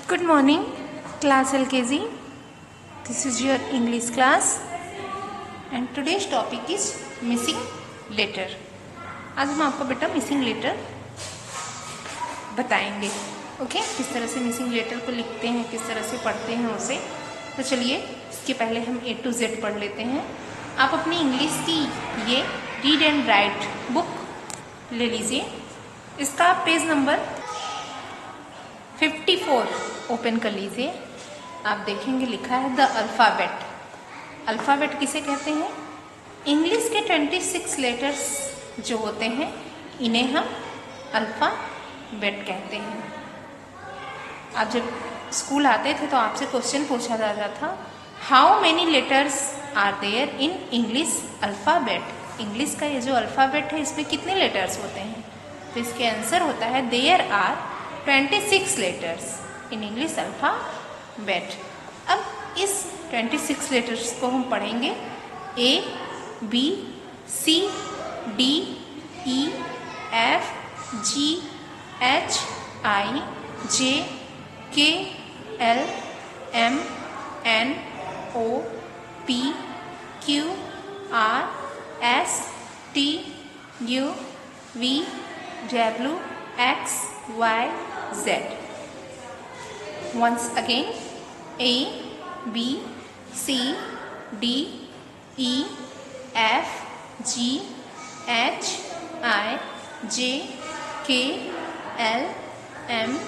Good morning, class LKG. This is your English class and today's topic is missing letter. आज हम आपको बेटा missing letter बताएंगे. Okay, किस तरह से मिसिंग लेटर को लिखते हैं, किस तरह से पढ़ते हैं उसे. तो चलिए इसके पहले हम A to Z पढ़ लेते हैं. आप अपनी इंग्लिश की ये रीड एंड राइट बुक ले लीजिए. इसका पेज नंबर 54 ओपन कर लीजिए. आप देखेंगे लिखा है द अल्फ़ाबेट. अल्फ़ाबेट किसे कहते हैं? इंग्लिश के 26 लेटर्स जो होते हैं इन्हें हम अल्फ़ाबेट कहते हैं. आप जब स्कूल आते थे तो आपसे क्वेश्चन पूछा जाता था, how many letters are there in English alphabet. English का ये जो अल्फ़ाबेट है इसमें कितने लेटर्स होते हैं? तो इसके आंसर होता है there are 26 letters in English alphabet. अब इस 26 लेटर्स को हम पढ़ेंगे. A, B, C, D, E, F, G, H, I, J, K, L, M, N, O, P, Q, R, S, T, U, V, W, X, Y, Z. Once again, A, B, C, D, E, F, G, H, I, J, K, L, M,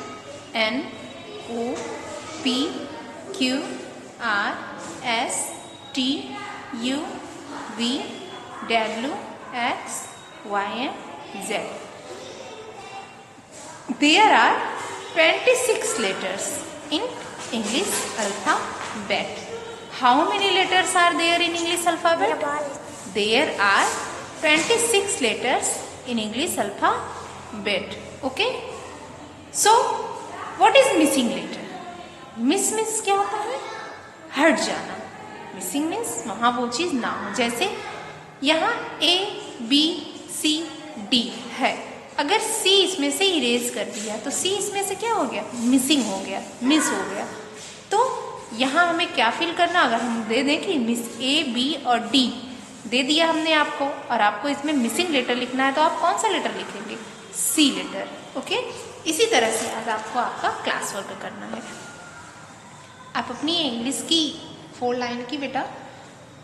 N, O, P, Q, R, S, T, U, V, W, X, Y, and Z. There are 26 letters in English alphabet. How many letters are there in English alphabet? There are 26 letters in English alphabet. Okay? So, what is missing letter? Miss क्या होता है? हट जाना. Missing means वहाँ वो चीज़ ना हो. जैसे यहाँ A, B, C, D है. अगर C इसमें से इरेज कर दिया तो C इसमें से क्या हो गया? मिसिंग हो गया, मिस हो गया. तो यहाँ हमें क्या फिल करना? अगर हम दे दें कि मिस A, B और D दे दिया हमने आपको और आपको इसमें मिसिंग लेटर लिखना है तो आप कौन सा लेटर लिखेंगे? C letter. ओके, इसी तरह से आज आपको आपका क्लास वर्क करना है. आप अपनी इंग्लिश की 4 लाइन की बेटा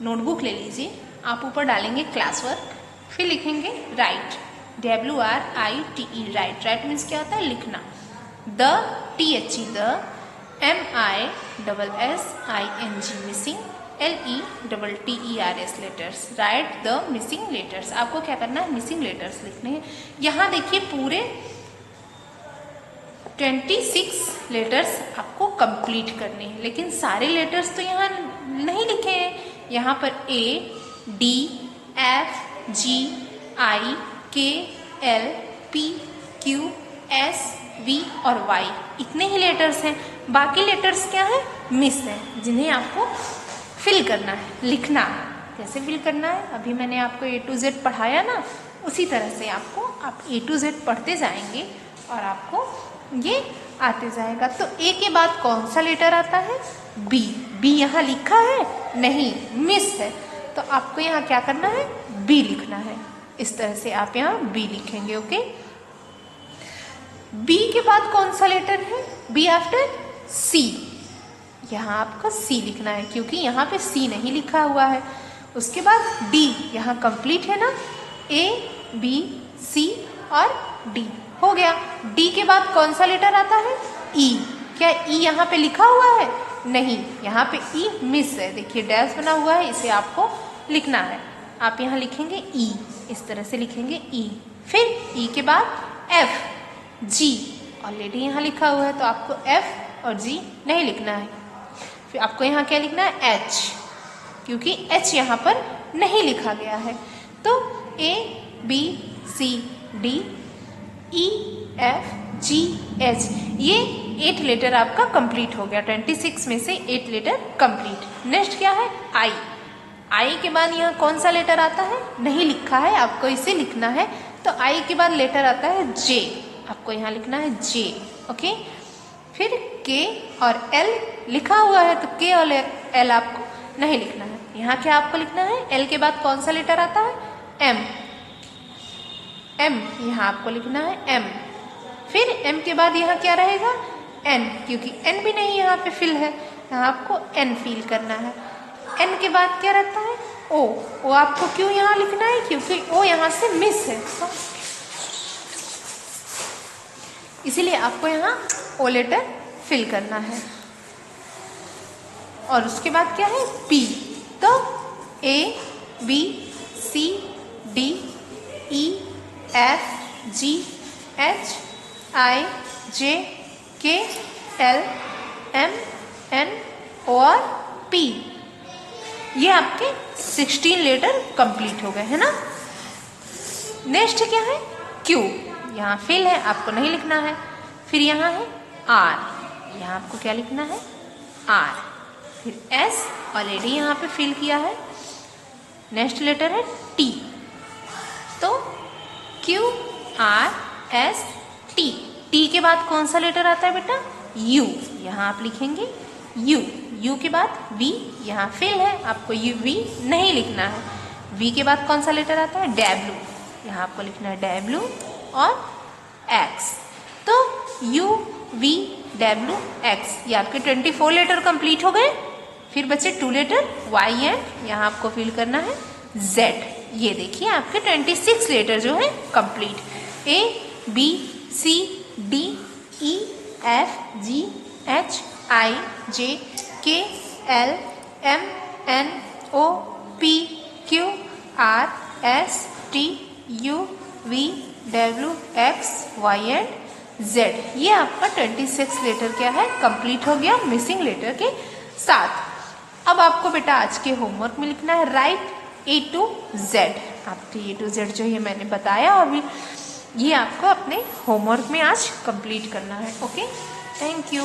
नोटबुक ले लीजिए. आप ऊपर डालेंगे क्लास वर्क, फिर लिखेंगे right. WRITE right. Right means क्या होता है? लिखना. The THE the, MISSING missing, LETTERS letters. Right the missing letters. आपको क्या करना है? मिसिंग लेटर्स लिखने हैं. यहाँ देखिए पूरे 26 लेटर्स आपको कंप्लीट करने हैं, लेकिन सारे लेटर्स तो यहाँ नहीं लिखे हैं. यहाँ पर A, D, F, G, I, K, L, P, Q, S, V और Y इतने ही लेटर्स हैं. बाकी लेटर्स क्या है? मिस हैं, जिन्हें आपको फिल करना है, लिखना है. कैसे फिल करना है? अभी मैंने आपको A to Z पढ़ाया ना, उसी तरह से आपको आप A to Z पढ़ते जाएंगे और आपको ये आते जाएगा. तो A के बाद कौन सा लेटर आता है? B. B यहाँ लिखा है? नहीं, मिस है. तो आपको यहाँ क्या करना है? B लिखना है. इस तरह से आप यहाँ B लिखेंगे. ओके, B के बाद कौन सा लेटर है? B after C. यहाँ आपको C लिखना है क्योंकि यहाँ पे C नहीं लिखा हुआ है. उसके बाद D यहाँ कंप्लीट है ना. A, B, C और D हो गया. D के बाद कौन सा लेटर आता है? E. क्या E यहाँ पे लिखा हुआ है? नहीं, यहाँ पे E मिस है. देखिए डैश बना हुआ है, इसे आपको लिखना है. आप यहाँ लिखेंगे E. इस तरह से लिखेंगे E. फिर E के बाद F, G ऑलरेडी यहाँ लिखा हुआ है तो आपको F और G नहीं लिखना है. फिर आपको यहाँ क्या लिखना है? H, क्योंकि H यहाँ पर नहीं लिखा गया है. तो A, B, C, D, E, F, G, H ये 8 लेटर आपका कंप्लीट हो गया. 26 में से 8 लेटर कंप्लीट. नेक्स्ट क्या है? I. I के बाद यहाँ कौन सा लेटर आता है? नहीं लिखा है, आपको इसे लिखना है. तो I के बाद लेटर आता है J. आपको यहाँ लिखना है J. ओके, फिर के और एल लिखा हुआ है तो के और एल आपको नहीं लिखना है। यहाँ क्या आपको लिखना है, एल के बाद कौन सा लेटर आता है, एम। एम यहाँ आपको लिखना है एम। फिर एम के बाद यहाँ क्या रहेगा, एन, क्योंकि एन भी नहीं यहाँ पे फिल है, यहाँ आपको एन फिल करना है। एन के बाद क्या रहता है, ओ। ओ आपको क्यों यहाँ लिखना है, क्योंकि ओ यहाँ से मिस है, इसीलिए आपको यहाँ ओ लेटर फिल करना है। और उसके बाद क्या है, पी। तो A B C D E F G H I J K L M N ओ और पी, ये आपके 16 लेटर कंप्लीट हो गए है ना। नेक्स्ट क्या है, क्यू। यहाँ फिल है, आपको नहीं लिखना है। फिर यहाँ है आर, यहाँ आपको क्या लिखना है, आर। फिर एस ऑलरेडी यहाँ पे फिल किया है। नेक्स्ट लेटर है टी। तो Q R S T. T के बाद कौन सा लेटर आता है बेटा, यू। यहाँ आप लिखेंगे यू। यू के बाद वी, यहाँ फिल है, आपको यू वी नहीं लिखना है। वी के बाद कौन सा लेटर आता है, डब्ल्यू। यहाँ आपको लिखना है डब्ल्यू और एक्स। तो यू वी डब्ल्यू एक्स, ये आपके 24 लेटर कंप्लीट हो गए। फिर बचे 2 लेटर वाई एंड यहाँ आपको फिल करना है जेड। ये देखिए आपके 26 लेटर जो है complete. A B C D E F G H I J K L M N O P Q R S T U V W X Y and Z. ये आपका 26 letter क्या है, complete हो गया missing letter के साथ। अब आपको बेटा आज के होमवर्क में लिखना है राइट ए टू जेड। आपके ए टू जेड जो ये मैंने बताया अभी, ये आपको अपने होमवर्क में आज कंप्लीट करना है। Okay, thank you.